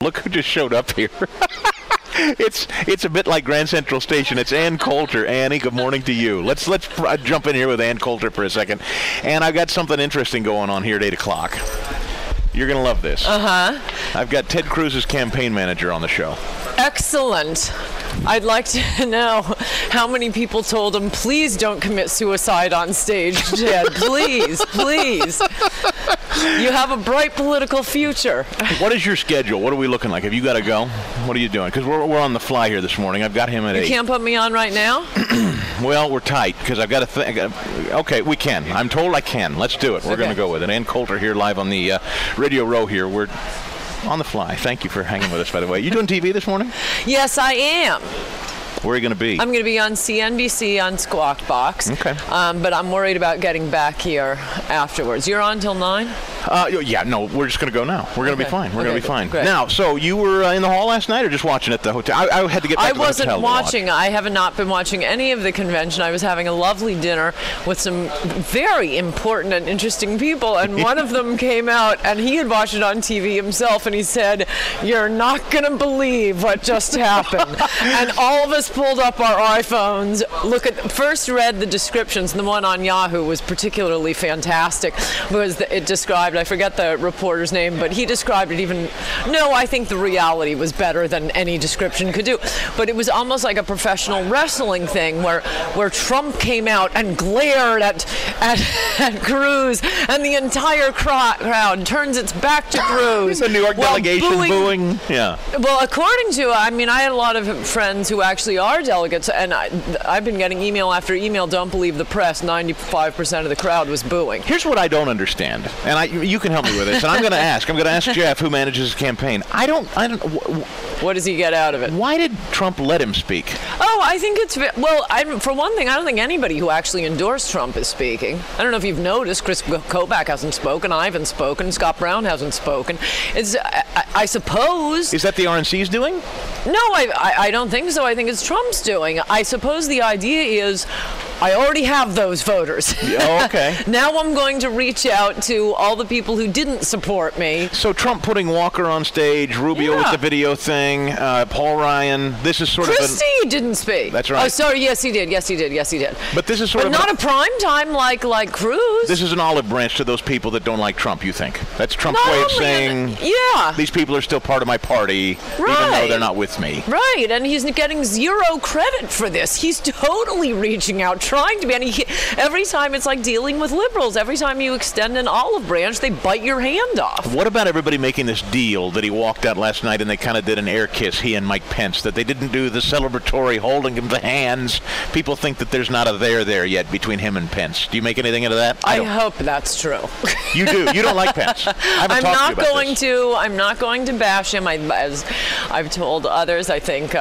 Look who just showed up here. It's a bit like Grand Central Station. It's Ann Coulter. Annie, good morning to you. Let's jump in here with Ann Coulter for a second. And I've got something interesting going on here at 8 o'clock. You're going to love this. I've got Ted Cruz's campaign manager on the show. Excellent. I'd like to know how many people told him, please don't commit suicide on stage, Ted. Please, please. You have a bright political future. What is your schedule? What are we looking like? Have you got to go? What are you doing? Because we're on the fly here this morning. I've got him at 8. You can't put me on right now? Well, we're tight because I've got to okay, we can. I'm told I can. Let's do it. We're going to go with it. Ann Coulter here live on the Radio Row here. We're on the fly. Thank you for hanging with us, by the way. You doing TV this morning? Yes, I am. Where are you going to be? I'm going to be on CNBC on Squawk Box. Okay. But I'm worried about getting back here afterwards. You're on till 9? Yeah, no, we're just going to go now. We're going to be fine. We're going to be fine. Great. Now, so you were in the hall last night or just watching at the hotel? I had to get back to the hotel. I wasn't watching. I have not been watching any of the convention. I was having a lovely dinner with some very important and interesting people, and one of them came out, and he had watched it on TV himself, and he said, "You're not going to believe what just happened." And all of us pulled up our iPhones, first read the descriptions, and the one on Yahoo was particularly fantastic because it described, I forget the reporter's name, but he described it I think the reality was better than any description could do. But it was almost like a professional wrestling thing where Trump came out and glared at Cruz, and the entire crowd turns its back to Cruz. The New York delegation booing. Yeah. Well, according to, I had a lot of friends who actually are delegates, and I've been getting email after email, don't believe the press, 95% of the crowd was booing. Here's what I don't understand, and you can help me with this, and I'm going to ask Jeff, who manages his campaign. I don't. What does he get out of it? Why did Trump let him speak? Oh, I think for one thing, I don't think anybody who actually endorsed Trump is speaking. I don't know if you've noticed, Chris Kobach hasn't spoken, I haven't spoken, Scott Brown hasn't spoken. I suppose... Is that the RNC's doing? No, I don't think so. I think it's Trump's doing. I suppose the idea is, I already have those voters. Oh, okay. Now I'm going to reach out to all the people who didn't support me. So Trump putting Walker on stage, Rubio with the video thing, Paul Ryan. This is sort Christie didn't speak. That's right. Oh, sorry. Yes, he did. But this is not a prime time like Cruz. This is an olive branch to those people that don't like Trump, you think? That's Trump's way of saying, these people are still part of my party, even though they're not with me. Right, and he's getting zero credit for this. He's totally reaching out, trying to be, and every time it's like dealing with liberals. Every time you extend an olive branch, they bite your hand off. What about everybody making this deal that he walked out last night and they kind of did an air kiss, he and Mike Pence, that they didn't do the celebratory holding of the hands? People think that there's not a there yet between him and Pence. Do you make anything out of that? I hope that's true. You do? You don't like Pence? I'm not going to bash him. As I've told others, I think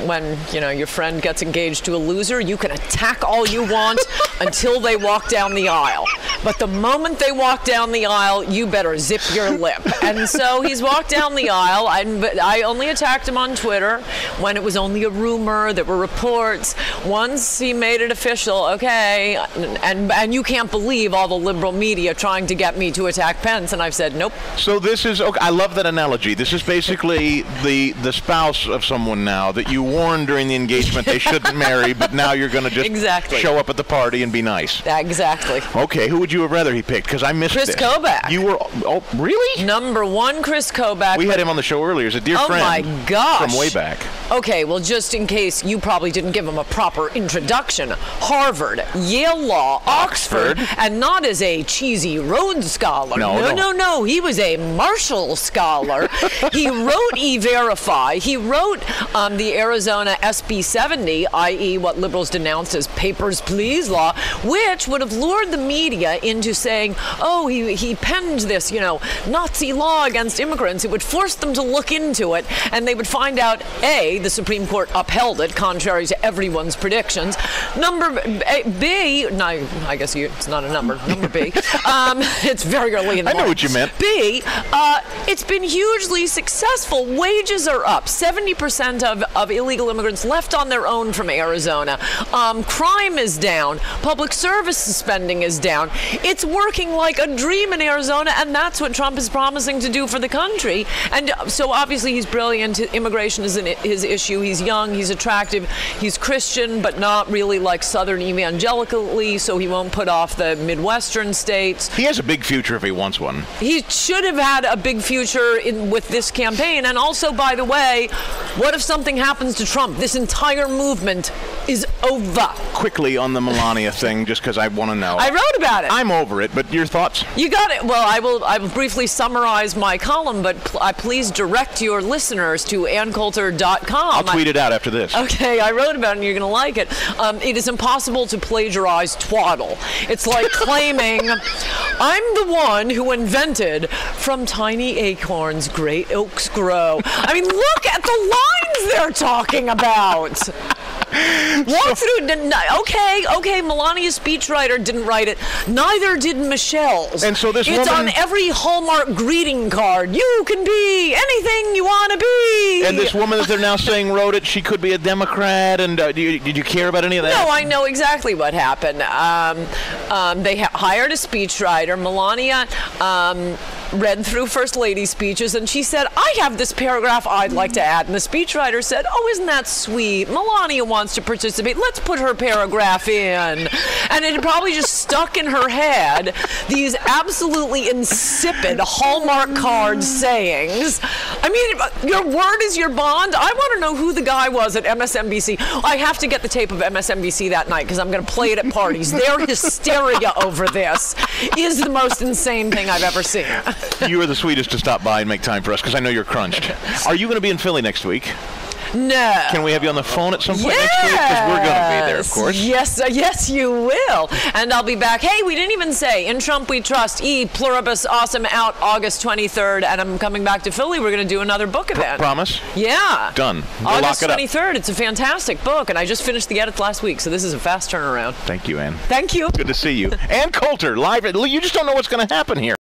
when your friend gets engaged to a loser, you can attack all you want until they walk down the aisle. But the moment they walk down the aisle, you better zip your lip. And so he's walked down the aisle. I only attacked him on Twitter when it was only a rumor. There were reports. Once he made it official, okay, and you can't believe all the liberal media trying to get me to attack Pence, and I've said nope. So this is, okay, I love that analogy. This is basically the spouse of someone now that you warned during the engagement they shouldn't marry, but now you're going to just show up at the party and be nice. Exactly. Okay, who would you have rather he picked? Because I missed Chris Kobach. You were, oh, really? Number one, Chris Kobach. We had him on the show earlier. He's a dear friend. Oh my gosh. From way back. Okay, well, just in case you probably didn't give him a proper introduction, Harvard, Yale Law, Oxford, and not as a cheesy Rhodes Scholar. No. He was a Marshall Scholar. He wrote E-Verify. He wrote the Arizona SB 70, i.e. what liberals denounced as Papers, Please law, which would have lured the media into saying, oh, he penned this, Nazi law against immigrants. It would force them to look into it, and they would find out, A, the Supreme Court upheld it, contrary to everyone's predictions. Number B, no, I guess it's not a number B. It's very early in the morning. I know what you meant. B, it's been hugely successful. Wages are up. 70% of illegal immigrants left on their own from Arizona. Crime is down. public service spending is down. It's working like a dream in Arizona, and that's what Trump is promising to do for the country. And so obviously he's brilliant. Immigration is his issue. He's young, he's attractive, he's Christian, but not really like Southern evangelically, so he won't put off the Midwestern states. He has a big future if he wants one. He should have had a big future with this campaign. And also, by the way, what if something happens to Trump? This entire movement is over. Quickly on the Melania thing, just because I want to know. I wrote about it. I'm over it, but your thoughts? You got it. Well, I will briefly summarize my column, but please direct your listeners to AnnCoulter.com. I'll tweet it out after this. Okay, I wrote about it, and you're going to like it. It is impossible to plagiarize twaddle. It's like claiming, I'm the one who invented from tiny acorns great oaks grow. I mean, look at the lines they're talking about. Walk through. Okay. Melania's speechwriter didn't write it. Neither did Michelle's. And so this it's woman, on every Hallmark greeting card. You can be anything you want to be. And this woman that they're now saying wrote it, she could be a Democrat. And did you care about any of that? No, I know exactly what happened. They hired a speechwriter. Melania read through First Lady's speeches, and she said, I have this paragraph I'd like to add. And the speechwriter said, oh, isn't that sweet? Melania wants to participate. Let's put her paragraph in. And it probably just stuck in her head these absolutely insipid Hallmark card sayings. I mean, your word is your bond. I want to know who the guy was at MSNBC. I have to get the tape of MSNBC that night because I'm going to play it at parties. Their hysteria over this is the most insane thing I've ever seen. You are the sweetest to stop by and make time for us because I know you're crunched. Are you going to be in Philly next week? No. Can we have you on the phone at some point next week? Because we're going to be there, of course. Yes, you will. And I'll be back. Hey, we didn't even say, In Trump We Trust, Pluribus Awesome, out August 23rd. And I'm coming back to Philly. We're going to do another book event. Promise? Yeah. Done. We'll August lock it 23rd. It's a fantastic book. And I just finished the edits last week. So this is a fast turnaround. Thank you, Ann. Thank you. Good to see you. Ann Coulter, live. You just don't know what's going to happen here.